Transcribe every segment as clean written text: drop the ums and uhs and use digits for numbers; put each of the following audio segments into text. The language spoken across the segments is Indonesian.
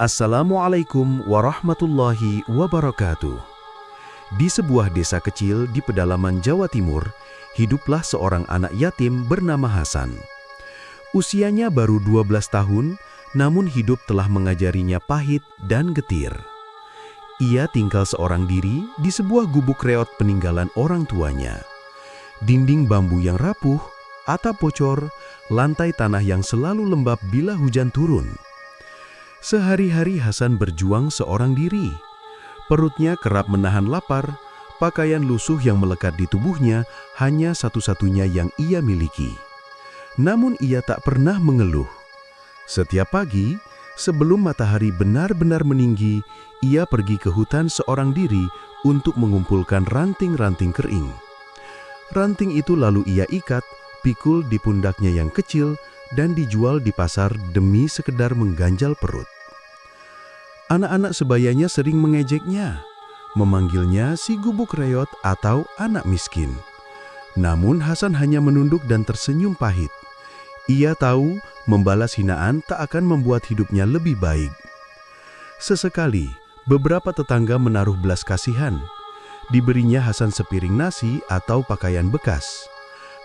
Assalamualaikum warahmatullahi wabarakatuh. Di sebuah desa kecil di pedalaman Jawa Timur, hiduplah seorang anak yatim bernama Hasan. Usianya baru 12 tahun, namun hidup telah mengajarinya pahit dan getir. Ia tinggal seorang diri di sebuah gubuk reot peninggalan orang tuanya. Dinding bambu yang rapuh, atap bocor, lantai tanah yang selalu lembab bila hujan turun. Sehari-hari Hasan berjuang seorang diri. Perutnya kerap menahan lapar, pakaian lusuh yang melekat di tubuhnya hanya satu-satunya yang ia miliki. Namun ia tak pernah mengeluh. Setiap pagi, sebelum matahari benar-benar meninggi, ia pergi ke hutan seorang diri untuk mengumpulkan ranting-ranting kering. Ranting itu lalu ia ikat, pikul di pundaknya yang kecil, dan dijual di pasar demi sekedar mengganjal perut. Anak-anak sebayanya sering mengejeknya, memanggilnya si gubuk reot atau anak miskin. Namun Hasan hanya menunduk dan tersenyum pahit. Ia tahu membalas hinaan tak akan membuat hidupnya lebih baik. Sesekali, beberapa tetangga menaruh belas kasihan. Diberinya Hasan sepiring nasi atau pakaian bekas.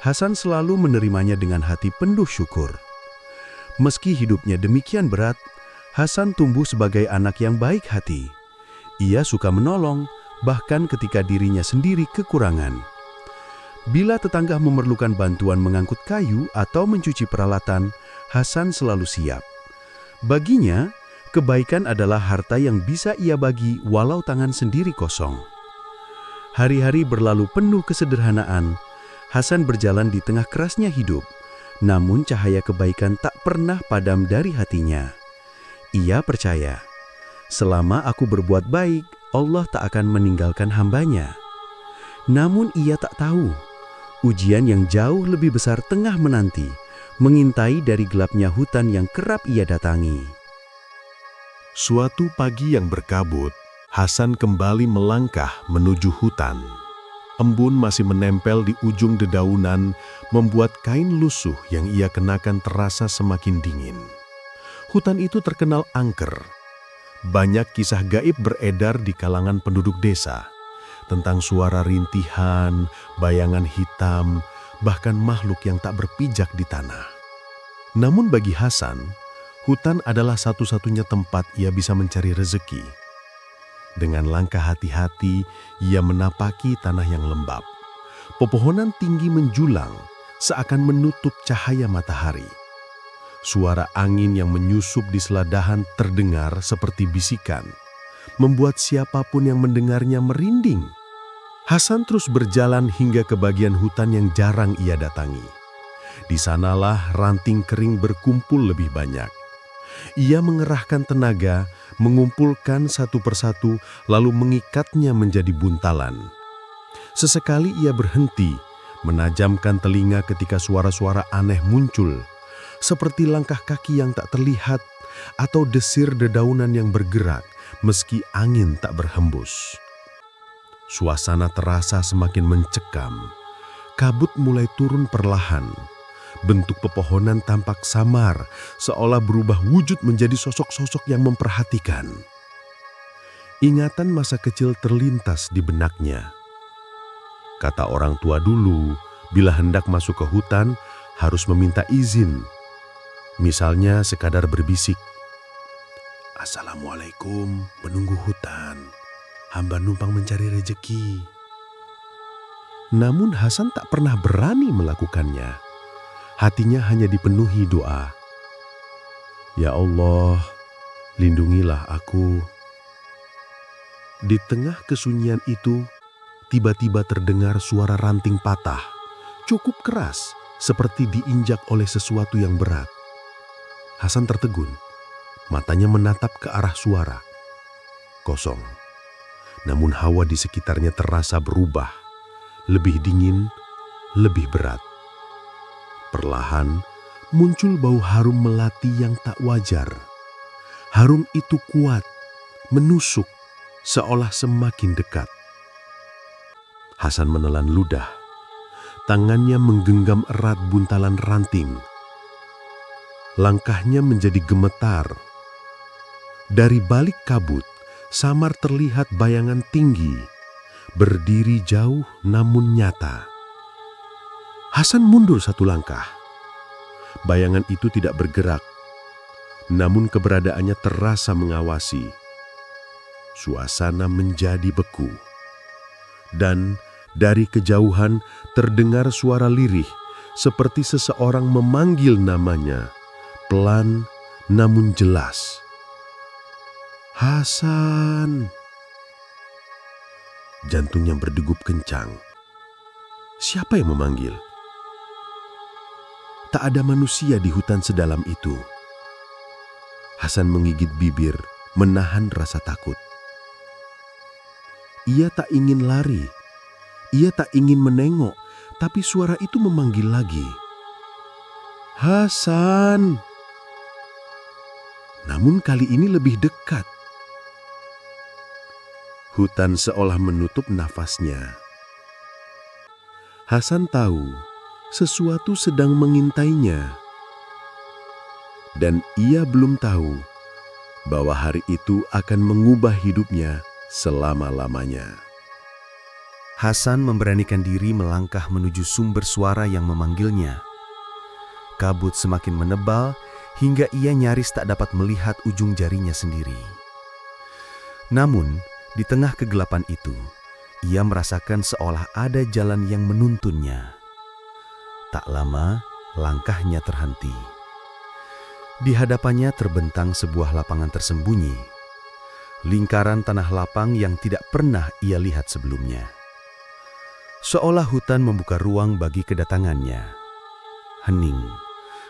Hasan selalu menerimanya dengan hati penuh syukur. Meski hidupnya demikian berat, Hasan tumbuh sebagai anak yang baik hati. Ia suka menolong, bahkan ketika dirinya sendiri kekurangan. Bila tetangga memerlukan bantuan mengangkut kayu atau mencuci peralatan, Hasan selalu siap. Baginya, kebaikan adalah harta yang bisa ia bagi walau tangan sendiri kosong. Hari-hari berlalu penuh kesederhanaan. Hasan berjalan di tengah kerasnya hidup, namun cahaya kebaikan tak pernah padam dari hatinya. Ia percaya, selama aku berbuat baik, Allah tak akan meninggalkan hambanya. Namun ia tak tahu, ujian yang jauh lebih besar tengah menanti, mengintai dari gelapnya hutan yang kerap ia datangi. Suatu pagi yang berkabut, Hasan kembali melangkah menuju hutan. Embun masih menempel di ujung dedaunan, membuat kain lusuh yang ia kenakan terasa semakin dingin. Hutan itu terkenal angker. Banyak kisah gaib beredar di kalangan penduduk desa, tentang suara rintihan, bayangan hitam, bahkan makhluk yang tak berpijak di tanah. Namun bagi Hasan, hutan adalah satu-satunya tempat ia bisa mencari rezeki. Dengan langkah hati-hati, ia menapaki tanah yang lembab. Pepohonan tinggi menjulang, seakan menutup cahaya matahari. Suara angin yang menyusup di seladahan terdengar seperti bisikan, membuat siapapun yang mendengarnya merinding. Hasan terus berjalan hingga ke bagian hutan yang jarang ia datangi. Di sanalah ranting kering berkumpul lebih banyak. Ia mengerahkan tenaga, mengumpulkan satu persatu, lalu mengikatnya menjadi buntalan. Sesekali ia berhenti, menajamkan telinga ketika suara-suara aneh muncul, seperti langkah kaki yang tak terlihat atau desir dedaunan yang bergerak meski angin tak berhembus. Suasana terasa semakin mencekam. Kabut mulai turun perlahan. Bentuk pepohonan tampak samar, seolah berubah wujud menjadi sosok-sosok yang memperhatikan. Ingatan masa kecil terlintas di benaknya. Kata orang tua dulu, bila hendak masuk ke hutan, harus meminta izin. Misalnya sekadar berbisik, "Assalamualaikum, penunggu hutan. Hamba numpang mencari rejeki." Namun Hasan tak pernah berani melakukannya. Hatinya hanya dipenuhi doa. "Ya Allah, lindungilah aku." Di tengah kesunyian itu, tiba-tiba terdengar suara ranting patah, cukup keras, seperti diinjak oleh sesuatu yang berat. Hasan tertegun, matanya menatap ke arah suara. Kosong. Namun hawa di sekitarnya terasa berubah, lebih dingin, lebih berat. Perlahan muncul bau harum melati yang tak wajar. Harum itu kuat, menusuk, seolah semakin dekat. Hasan menelan ludah. Tangannya menggenggam erat buntalan ranting. Langkahnya menjadi gemetar. Dari balik kabut, samar terlihat bayangan tinggi, berdiri jauh namun nyata. Hasan mundur satu langkah. Bayangan itu tidak bergerak, namun keberadaannya terasa mengawasi. Suasana menjadi beku. Dan dari kejauhan terdengar suara lirih seperti seseorang memanggil namanya, pelan namun jelas. Hasan. Jantungnya berdegup kencang. Siapa yang memanggil? Tak ada manusia di hutan sedalam itu. Hasan menggigit bibir, menahan rasa takut. Ia tak ingin lari. Ia tak ingin menengok, tapi suara itu memanggil lagi. Hasan. Namun kali ini lebih dekat. Hutan seolah menutup nafasnya. Hasan tahu sesuatu sedang mengintainya. Dan ia belum tahu bahwa hari itu akan mengubah hidupnya selama-lamanya. Hasan memberanikan diri melangkah menuju sumber suara yang memanggilnya. Kabut semakin menebal hingga ia nyaris tak dapat melihat ujung jarinya sendiri. Namun, di tengah kegelapan itu, ia merasakan seolah ada jalan yang menuntunnya. Tak lama, langkahnya terhenti. Di hadapannya terbentang sebuah lapangan tersembunyi. Lingkaran tanah lapang yang tidak pernah ia lihat sebelumnya. Seolah hutan membuka ruang bagi kedatangannya. Hening,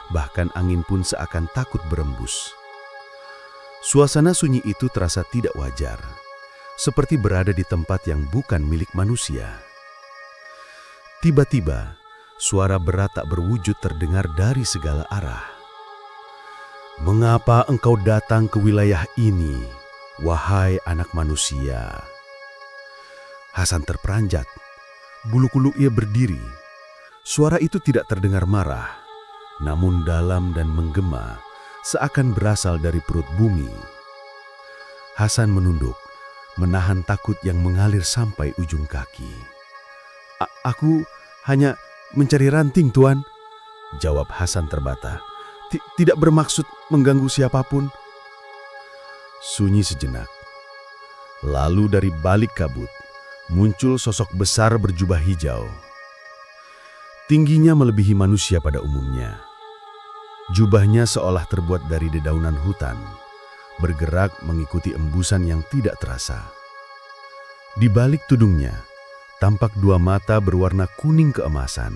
bahkan angin pun seakan takut berembus. Suasana sunyi itu terasa tidak wajar, seperti berada di tempat yang bukan milik manusia. Tiba-tiba, suara berat tak berwujud terdengar dari segala arah. "Mengapa engkau datang ke wilayah ini, wahai anak manusia?" Hasan terperanjat. Bulu-kulu ia berdiri. Suara itu tidak terdengar marah, namun dalam dan menggema, seakan berasal dari perut bumi. Hasan menunduk, menahan takut yang mengalir sampai ujung kaki. Aku hanya mencari ranting, Tuan," jawab Hasan terbata. Tidak bermaksud mengganggu siapapun." Sunyi sejenak. Lalu dari balik kabut, muncul sosok besar berjubah hijau. Tingginya melebihi manusia pada umumnya. Jubahnya seolah terbuat dari dedaunan hutan, bergerak mengikuti embusan yang tidak terasa. Di balik tudungnya, tampak dua mata berwarna kuning keemasan.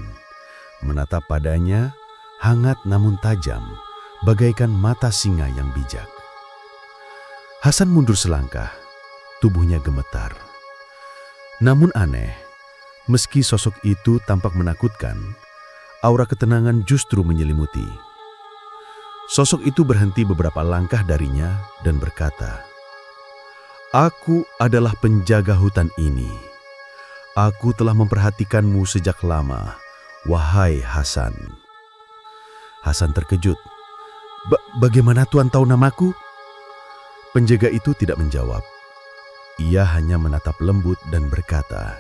Menatap padanya, hangat namun tajam, bagaikan mata singa yang bijak. Hasan mundur selangkah, tubuhnya gemetar. Namun aneh, meski sosok itu tampak menakutkan, aura ketenangan justru menyelimuti. Sosok itu berhenti beberapa langkah darinya dan berkata, "Aku adalah penjaga hutan ini. Aku telah memperhatikanmu sejak lama, wahai Hasan." Hasan terkejut. Bagaimana Tuan tahu namaku?" Penjaga itu tidak menjawab. Ia hanya menatap lembut dan berkata,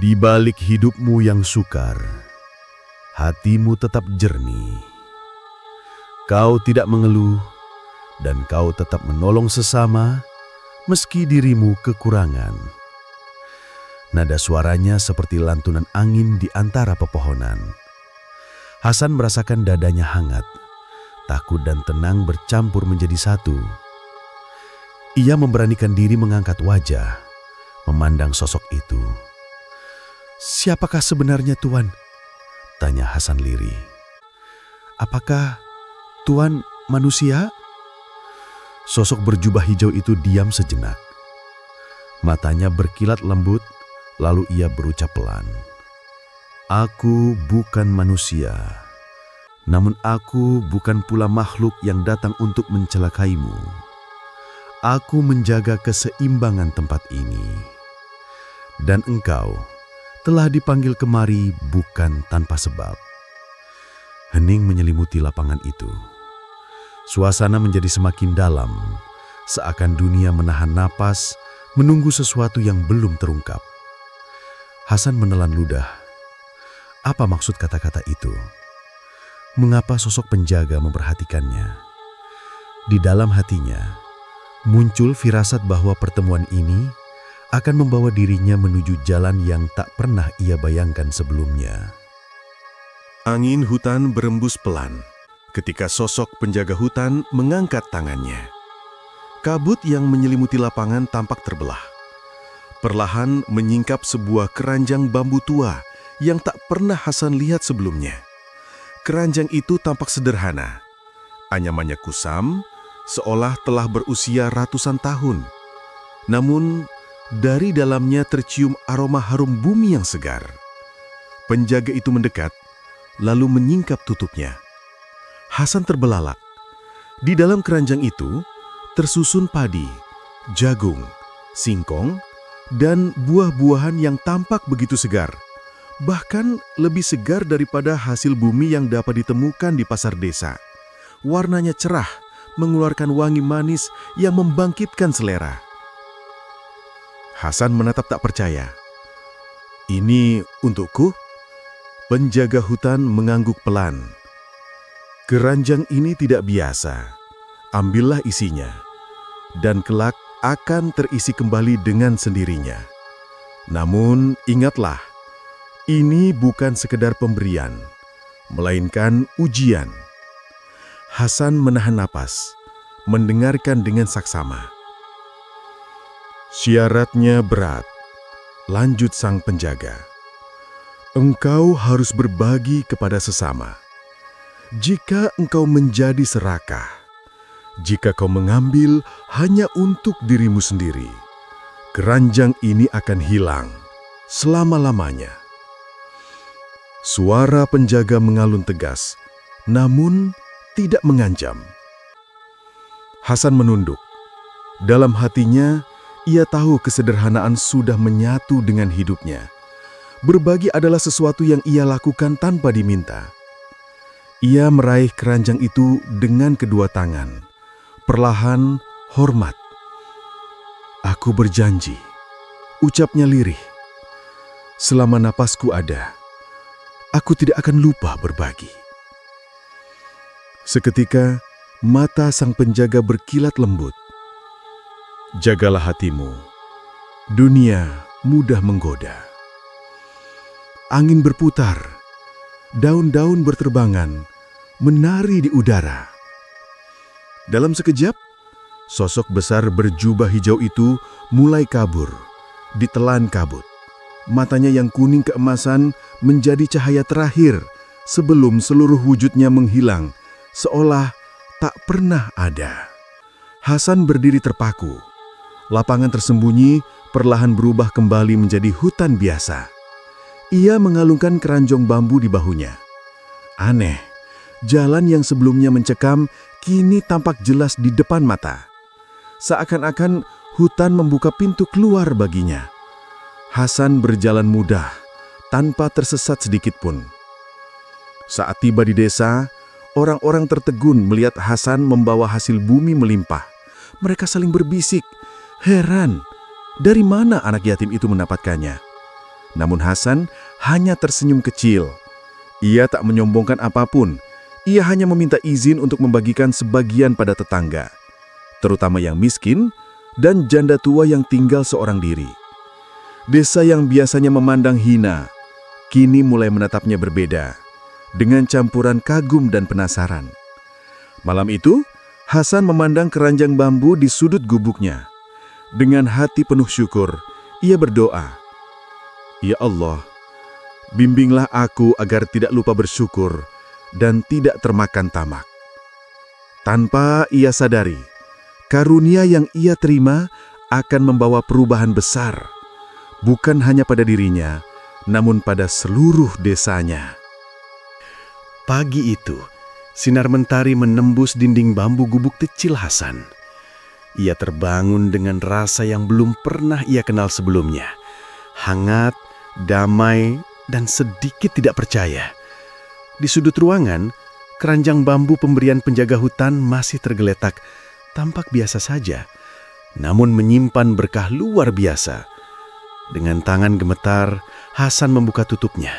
"Di balik hidupmu yang sukar, hatimu tetap jernih. Kau tidak mengeluh, dan kau tetap menolong sesama, meski dirimu kekurangan." Nada suaranya seperti lantunan angin di antara pepohonan. Hasan merasakan dadanya hangat, takut dan tenang bercampur menjadi satu. Ia memberanikan diri mengangkat wajah, memandang sosok itu. "Siapakah sebenarnya Tuan?" tanya Hasan lirih. "Apakah Tuan manusia?" Sosok berjubah hijau itu diam sejenak. Matanya berkilat lembut, lalu ia berucap pelan, "Aku bukan manusia, namun aku bukan pula makhluk yang datang untuk mencelakaimu. Aku menjaga keseimbangan tempat ini. Dan engkau telah dipanggil kemari bukan tanpa sebab." Hening menyelimuti lapangan itu. Suasana menjadi semakin dalam, seakan dunia menahan napas, menunggu sesuatu yang belum terungkap. Hasan menelan ludah. Apa maksud kata-kata itu? Mengapa sosok penjaga memperhatikannya? Di dalam hatinya, muncul firasat bahwa pertemuan ini akan membawa dirinya menuju jalan yang tak pernah ia bayangkan sebelumnya. Angin hutan berembus pelan ketika sosok penjaga hutan mengangkat tangannya. Kabut yang menyelimuti lapangan tampak terbelah. Perlahan menyingkap sebuah keranjang bambu tua yang tak pernah Hasan lihat sebelumnya. Keranjang itu tampak sederhana. Anyamannya kusam, seolah telah berusia ratusan tahun. Namun, dari dalamnya tercium aroma harum bumi yang segar. Penjaga itu mendekat, lalu menyingkap tutupnya. Hasan terbelalak. Di dalam keranjang itu, tersusun padi, jagung, singkong, dan buah-buahan yang tampak begitu segar. Bahkan lebih segar daripada hasil bumi yang dapat ditemukan di pasar desa. Warnanya cerah, mengeluarkan wangi manis yang membangkitkan selera. Hasan menatap tak percaya. "Ini untukku?" Penjaga hutan mengangguk pelan. "Keranjang ini tidak biasa. Ambillah isinya, dan kelak akan terisi kembali dengan sendirinya. Namun ingatlah, ini bukan sekedar pemberian, melainkan ujian." Hasan menahan napas, mendengarkan dengan saksama. "Syaratnya berat," lanjut sang penjaga. "Engkau harus berbagi kepada sesama. Jika engkau menjadi serakah, jika kau mengambil hanya untuk dirimu sendiri, keranjang ini akan hilang selama-lamanya." Suara penjaga mengalun tegas, namun tidak mengancam. Hasan menunduk. Dalam hatinya, ia tahu kesederhanaan sudah menyatu dengan hidupnya. Berbagi adalah sesuatu yang ia lakukan tanpa diminta. Ia meraih keranjang itu dengan kedua tangan. Perlahan, hormat. "Aku berjanji," ucapnya lirih. "Selama napasku ada, aku tidak akan lupa berbagi." Seketika, mata sang penjaga berkilat lembut. "Jagalah hatimu. Dunia mudah menggoda." Angin berputar, daun-daun berterbangan, menari di udara. Dalam sekejap, sosok besar berjubah hijau itu mulai kabur, ditelan kabut. Matanya yang kuning keemasan menjadi cahaya terakhir sebelum seluruh wujudnya menghilang, seolah tak pernah ada. Hasan berdiri terpaku. Lapangan tersembunyi perlahan berubah kembali menjadi hutan biasa. Ia mengalungkan keranjang bambu di bahunya. Aneh, jalan yang sebelumnya mencekam kini tampak jelas di depan mata. Seakan-akan hutan membuka pintu keluar baginya. Hasan berjalan mudah, tanpa tersesat sedikit pun. Saat tiba di desa, orang-orang tertegun melihat Hasan membawa hasil bumi melimpah. Mereka saling berbisik, heran, dari mana anak yatim itu mendapatkannya. Namun Hasan hanya tersenyum kecil. Ia tak menyombongkan apapun. Ia hanya meminta izin untuk membagikan sebagian pada tetangga, terutama yang miskin dan janda tua yang tinggal seorang diri. Desa yang biasanya memandang hina, kini mulai menatapnya berbeda, dengan campuran kagum dan penasaran. Malam itu, Hasan memandang keranjang bambu di sudut gubuknya. Dengan hati penuh syukur, ia berdoa, "Ya Allah, bimbinglah aku agar tidak lupa bersyukur dan tidak termakan tamak." Tanpa ia sadari, karunia yang ia terima akan membawa perubahan besar, bukan hanya pada dirinya, namun pada seluruh desanya. Pagi itu, sinar mentari menembus dinding bambu gubuk kecil Hasan. Ia terbangun dengan rasa yang belum pernah ia kenal sebelumnya. Hangat, damai, dan sedikit tidak percaya. Di sudut ruangan, keranjang bambu pemberian penjaga hutan masih tergeletak, tampak biasa saja, namun menyimpan berkah luar biasa. Dengan tangan gemetar, Hasan membuka tutupnya.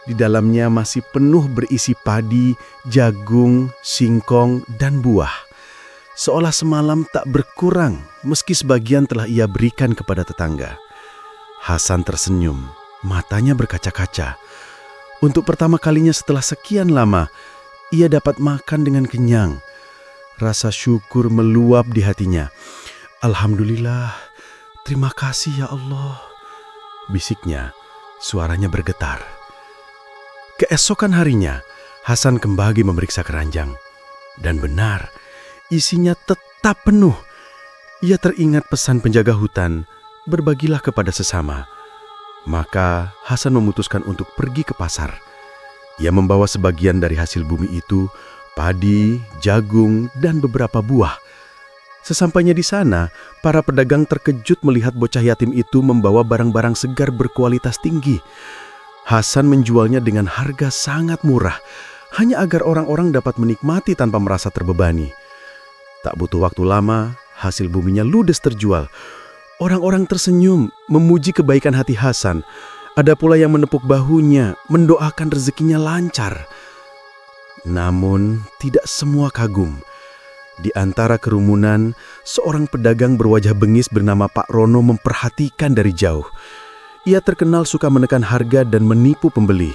Di dalamnya masih penuh berisi padi, jagung, singkong, dan buah. Seolah semalam tak berkurang, meski sebagian telah ia berikan kepada tetangga. Hasan tersenyum, matanya berkaca-kaca. Untuk pertama kalinya setelah sekian lama, ia dapat makan dengan kenyang. Rasa syukur meluap di hatinya. Alhamdulillah, terima kasih ya Allah, bisiknya, suaranya bergetar. Keesokan harinya, Hasan kembali memeriksa keranjang. Dan benar, isinya tetap penuh. Ia teringat pesan penjaga hutan, berbagilah kepada sesama. Maka Hasan memutuskan untuk pergi ke pasar. Ia membawa sebagian dari hasil bumi itu, padi, jagung, dan beberapa buah. Sesampainya di sana, para pedagang terkejut melihat bocah yatim itu membawa barang-barang segar berkualitas tinggi. Hasan menjualnya dengan harga sangat murah, hanya agar orang-orang dapat menikmati tanpa merasa terbebani. Tak butuh waktu lama, hasil buminya ludes terjual. Orang-orang tersenyum, memuji kebaikan hati Hasan. Ada pula yang menepuk bahunya, mendoakan rezekinya lancar. Namun, tidak semua kagum. Di antara kerumunan, seorang pedagang berwajah bengis bernama Pak Rono memperhatikan dari jauh. Ia terkenal suka menekan harga dan menipu pembeli.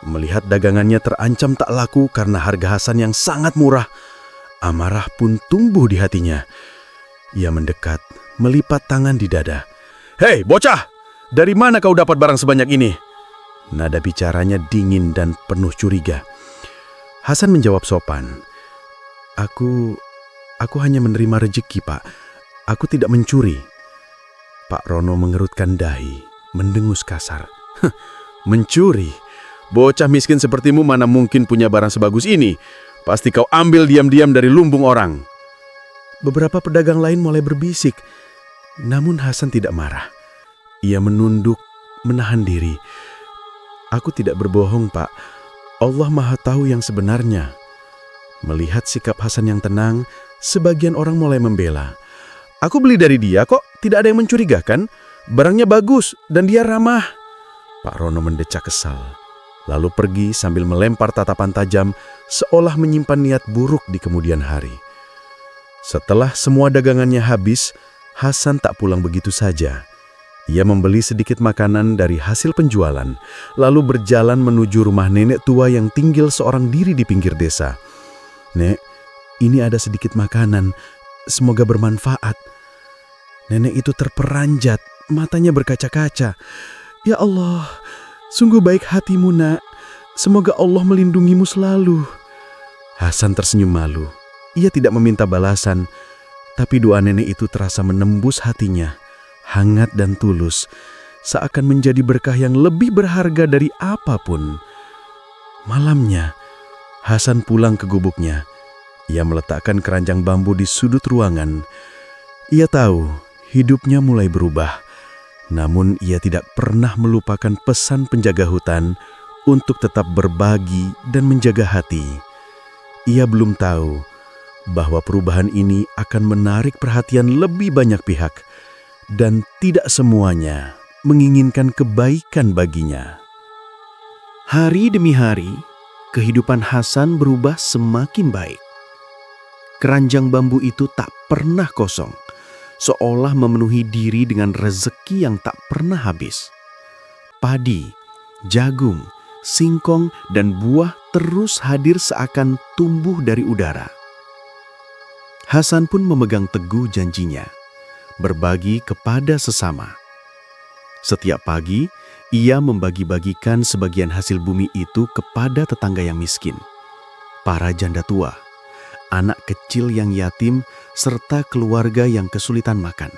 Melihat dagangannya terancam tak laku karena harga Hasan yang sangat murah, amarah pun tumbuh di hatinya. Ia mendekat, melipat tangan di dada. "Hei bocah, dari mana kau dapat barang sebanyak ini?" Nada bicaranya dingin dan penuh curiga. Hasan menjawab sopan. Aku hanya menerima rezeki, Pak. Aku tidak mencuri." Pak Rono mengerutkan dahi, mendengus kasar. "Mencuri? Bocah miskin sepertimu mana mungkin punya barang sebagus ini? Pasti kau ambil diam-diam dari lumbung orang." Beberapa pedagang lain mulai berbisik, namun Hasan tidak marah. Ia menunduk, menahan diri. "Aku tidak berbohong, Pak. Allah Maha Tahu yang sebenarnya." Melihat sikap Hasan yang tenang, sebagian orang mulai membela. "Aku beli dari dia kok, tidak ada yang mencurigakan. Barangnya bagus dan dia ramah." Pak Rono mendecak kesal, lalu pergi sambil melempar tatapan tajam seolah menyimpan niat buruk di kemudian hari. Setelah semua dagangannya habis, Hasan tak pulang begitu saja. Ia membeli sedikit makanan dari hasil penjualan, lalu berjalan menuju rumah nenek tua yang tinggal seorang diri di pinggir desa. "Nek, ini ada sedikit makanan, semoga bermanfaat." Nenek itu terperanjat, matanya berkaca-kaca. "Ya Allah, sungguh baik hatimu, Nak. Semoga Allah melindungimu selalu." Hasan tersenyum malu. Ia tidak meminta balasan, tapi doa nenek itu terasa menembus hatinya, hangat dan tulus, seakan menjadi berkah yang lebih berharga dari apapun. Malamnya, Hasan pulang ke gubuknya. Ia meletakkan keranjang bambu di sudut ruangan. Ia tahu hidupnya mulai berubah, namun ia tidak pernah melupakan pesan penjaga hutan untuk tetap berbagi dan menjaga hati. Ia belum tahu bahwa perubahan ini akan menarik perhatian lebih banyak pihak dan tidak semuanya menginginkan kebaikan baginya. Hari demi hari, kehidupan Hasan berubah semakin baik. Keranjang bambu itu tak pernah kosong, seolah memenuhi diri dengan rezeki yang tak pernah habis. Padi, jagung, singkong, dan buah terus hadir seakan tumbuh dari udara. Hasan pun memegang teguh janjinya, berbagi kepada sesama. Setiap pagi, ia membagi-bagikan sebagian hasil bumi itu kepada tetangga yang miskin, para janda tua, anak kecil yang yatim, serta keluarga yang kesulitan makan.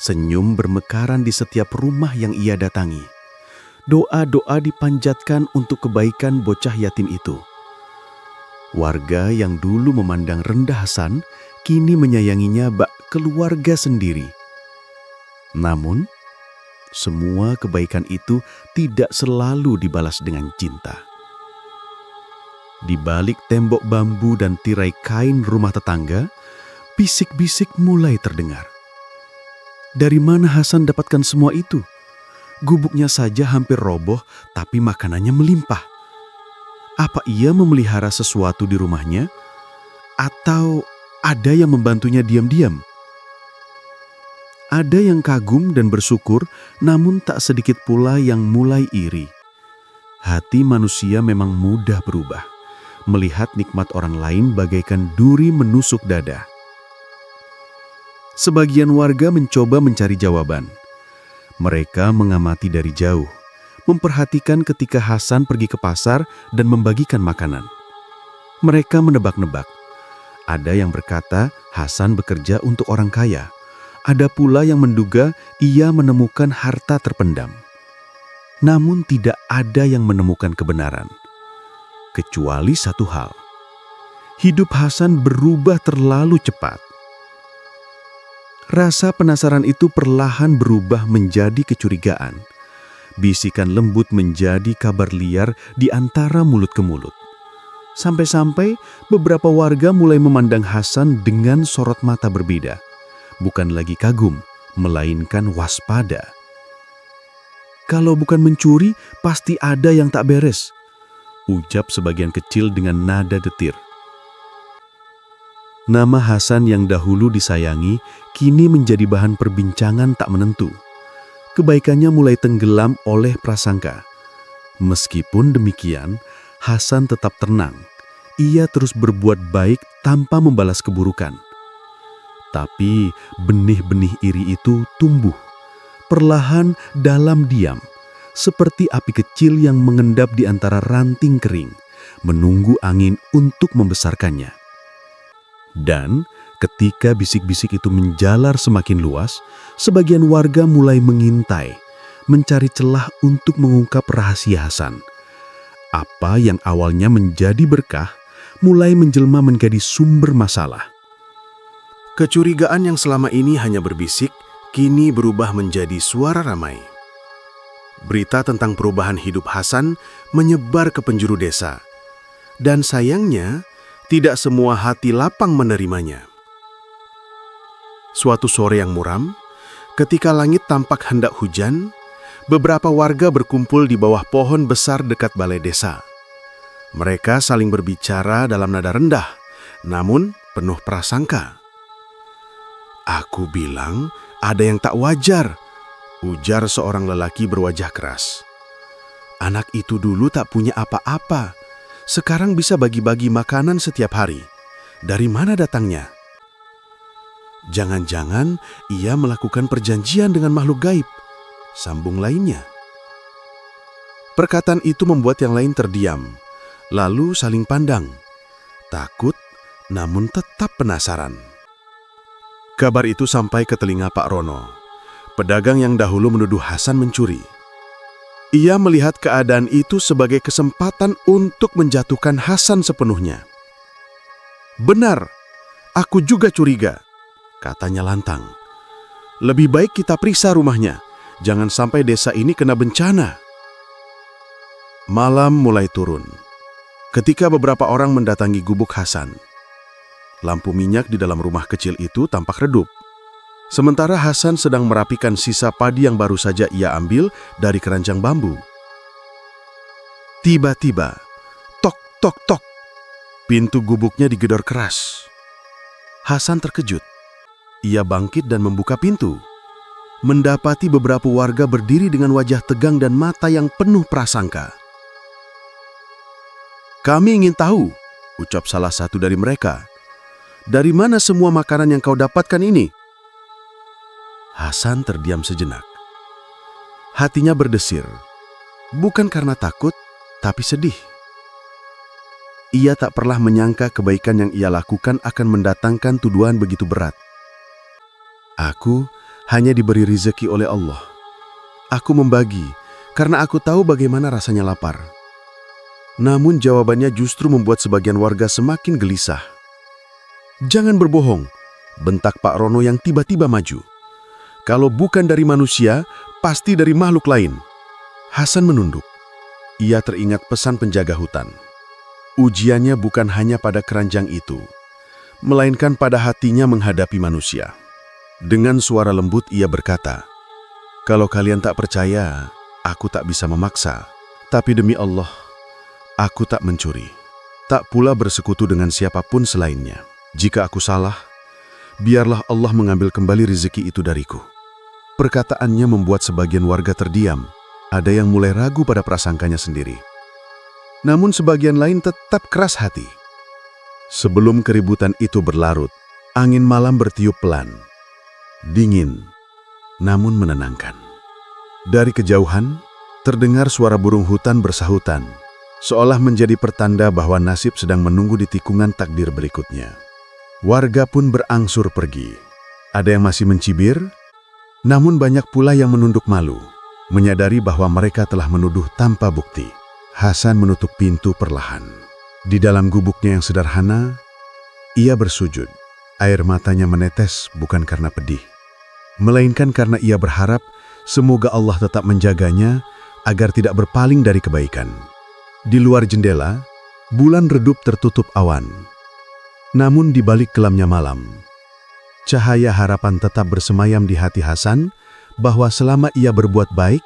Senyum bermekaran di setiap rumah yang ia datangi. Doa-doa dipanjatkan untuk kebaikan bocah yatim itu. Warga yang dulu memandang rendah Hasan, kini menyayanginya bak keluarga sendiri. Namun, semua kebaikan itu tidak selalu dibalas dengan cinta. Di balik tembok bambu dan tirai kain rumah tetangga, bisik-bisik mulai terdengar. Dari mana Hasan dapatkan semua itu? Gubuknya saja hampir roboh, tapi makanannya melimpah. Apa ia memelihara sesuatu di rumahnya? Atau ada yang membantunya diam-diam? Ada yang kagum dan bersyukur, namun tak sedikit pula yang mulai iri. Hati manusia memang mudah berubah. Melihat nikmat orang lain bagaikan duri menusuk dada. Sebagian warga mencoba mencari jawaban. Mereka mengamati dari jauh, memperhatikan ketika Hasan pergi ke pasar dan membagikan makanan. Mereka menebak-nebak. Ada yang berkata Hasan bekerja untuk orang kaya. Ada pula yang menduga ia menemukan harta terpendam. Namun tidak ada yang menemukan kebenaran. Kecuali satu hal. Hidup Hasan berubah terlalu cepat. Rasa penasaran itu perlahan berubah menjadi kecurigaan. Bisikan lembut menjadi kabar liar di antara mulut ke mulut. Sampai-sampai beberapa warga mulai memandang Hasan dengan sorot mata berbeda. Bukan lagi kagum, melainkan waspada. Kalau bukan mencuri, pasti ada yang tak beres, ucap sebagian kecil dengan nada detir. Nama Hasan yang dahulu disayangi, kini menjadi bahan perbincangan tak menentu. Kebaikannya mulai tenggelam oleh prasangka. Meskipun demikian, Hasan tetap tenang. Ia terus berbuat baik tanpa membalas keburukan. Tapi benih-benih iri itu tumbuh, perlahan dalam diam, seperti api kecil yang mengendap di antara ranting kering, menunggu angin untuk membesarkannya. Dan ketika bisik-bisik itu menjalar semakin luas, sebagian warga mulai mengintai, mencari celah untuk mengungkap rahasia Hasan. Apa yang awalnya menjadi berkah, mulai menjelma menjadi sumber masalah. Kecurigaan yang selama ini hanya berbisik, kini berubah menjadi suara ramai. Berita tentang perubahan hidup Hasan menyebar ke penjuru desa. Dan sayangnya, tidak semua hati lapang menerimanya. Suatu sore yang muram, ketika langit tampak hendak hujan, beberapa warga berkumpul di bawah pohon besar dekat balai desa. Mereka saling berbicara dalam nada rendah, namun penuh prasangka. "Aku bilang ada yang tak wajar," ujar seorang lelaki berwajah keras. "Anak itu dulu tak punya apa-apa. Sekarang bisa bagi-bagi makanan setiap hari. Dari mana datangnya?" "Jangan-jangan ia melakukan perjanjian dengan makhluk gaib," sambung lainnya. Perkataan itu membuat yang lain terdiam, lalu saling pandang. Takut, namun tetap penasaran. Kabar itu sampai ke telinga Pak Rono, pedagang yang dahulu menuduh Hasan mencuri. Ia melihat keadaan itu sebagai kesempatan untuk menjatuhkan Hasan sepenuhnya. "Benar, aku juga curiga," katanya lantang. "Lebih baik kita periksa rumahnya. Jangan sampai desa ini kena bencana." Malam mulai turun. Ketika beberapa orang mendatangi gubuk Hasan, lampu minyak di dalam rumah kecil itu tampak redup. Sementara Hasan sedang merapikan sisa padi yang baru saja ia ambil dari keranjang bambu. Tiba-tiba, tok tok tok, pintu gubuknya digedor keras. Hasan terkejut. Ia bangkit dan membuka pintu. Mendapati beberapa warga berdiri dengan wajah tegang dan mata yang penuh prasangka. "Kami ingin tahu," ucap salah satu dari mereka. "Dari mana semua makanan yang kau dapatkan ini?" Hasan terdiam sejenak. Hatinya berdesir, bukan karena takut, tapi sedih. Ia tak pernah menyangka kebaikan yang ia lakukan akan mendatangkan tuduhan begitu berat. "Aku hanya diberi rezeki oleh Allah. Aku membagi karena aku tahu bagaimana rasanya lapar." Namun jawabannya justru membuat sebagian warga semakin gelisah. "Jangan berbohong," bentak Pak Rono yang tiba-tiba maju. "Kalau bukan dari manusia, pasti dari makhluk lain." Hasan menunduk. Ia teringat pesan penjaga hutan. Ujiannya bukan hanya pada keranjang itu. melainkan pada hatinya menghadapi manusia. Dengan suara lembut ia berkata, "Kalau kalian tak percaya, aku tak bisa memaksa. Tapi demi Allah, aku tak mencuri. Tak pula bersekutu dengan siapapun selainnya. Jika aku salah, biarlah Allah mengambil kembali rezeki itu dariku." Perkataannya membuat sebagian warga terdiam. Ada yang mulai ragu pada prasangkanya sendiri. Namun sebagian lain tetap keras hati. Sebelum keributan itu berlarut, angin malam bertiup pelan. Dingin, namun menenangkan. Dari kejauhan, terdengar suara burung hutan bersahutan, seolah menjadi pertanda bahwa nasib sedang menunggu di tikungan takdir berikutnya. Warga pun berangsur pergi. Ada yang masih mencibir, namun banyak pula yang menunduk malu, menyadari bahwa mereka telah menuduh tanpa bukti. Hasan menutup pintu perlahan. Di dalam gubuknya yang sederhana, ia bersujud. Air matanya menetes bukan karena pedih, melainkan karena ia berharap semoga Allah tetap menjaganya agar tidak berpaling dari kebaikan. Di luar jendela, bulan redup tertutup awan. Namun di balik kelamnya malam, cahaya harapan tetap bersemayam di hati Hasan bahwa selama ia berbuat baik,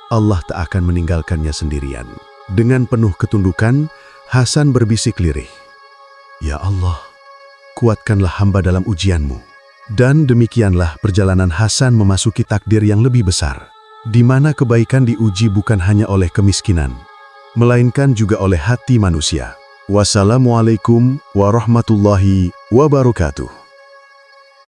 Allah tak akan meninggalkannya sendirian. Dengan penuh ketundukan, Hasan berbisik lirih, "Ya Allah, kuatkanlah hamba dalam ujianmu." Dan demikianlah perjalanan Hasan memasuki takdir yang lebih besar, di mana kebaikan diuji bukan hanya oleh kemiskinan, melainkan juga oleh hati manusia. Wassalamualaikum warahmatullahi wabarakatuh.